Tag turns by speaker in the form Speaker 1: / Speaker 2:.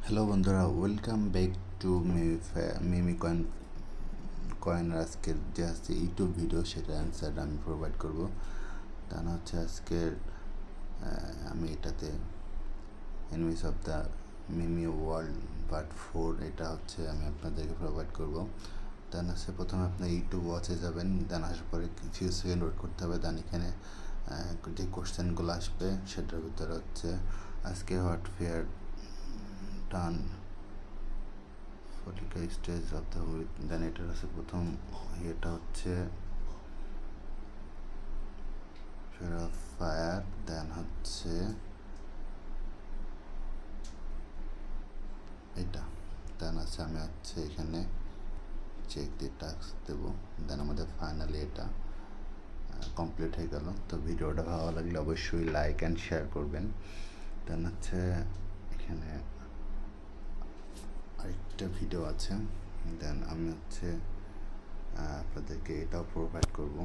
Speaker 1: Hello বন্ধুরা, welcome back to মিমি কয়েনের আজকের যে আছে ইউটিউব ভিডিও, সেটার অ্যান্সারটা আমি প্রোভাইড করব। তার হচ্ছে আজকের আমি এটাতে enemies of the Mimi world part 4 এটা হচ্ছে আমি আপনাদেরকে প্রোভাইড করব। দেন হচ্ছে প্রথমে আপনার ইউটিউব ওয়াচে যাবেন, দেন আসার পরে ফিউ সেকেন্ড ওয়েট করতে হবে। দেন এখানে যে কোশ্চেনগুলো আসবে সেটার ভিতরে হচ্ছে আজকে হোয়াট ফেয়ার টান ফলিকা স্টেজ অফ দ্য উইথ। দেন এটার হচ্ছে প্রথম ইয়েটা হচ্ছে ফেয়ার অফ ফায়ার। দেন হচ্ছে এটা। দেন আছে আমি হচ্ছে এখানে চেক দিয়ে টাস্ক দেবো। দেন আমাদের ফাইনালি এটা কমপ্লিট হয়ে গেল। তো ভিডিওটা ভালো লাগলে অবশ্যই লাইক অ্যান্ড শেয়ার করবেন। দেন হচ্ছে এখানে আরেকটা ভিডিও আছে, দেন আমি হচ্ছে আপনাদেরকে এটাও প্রোভাইড করব।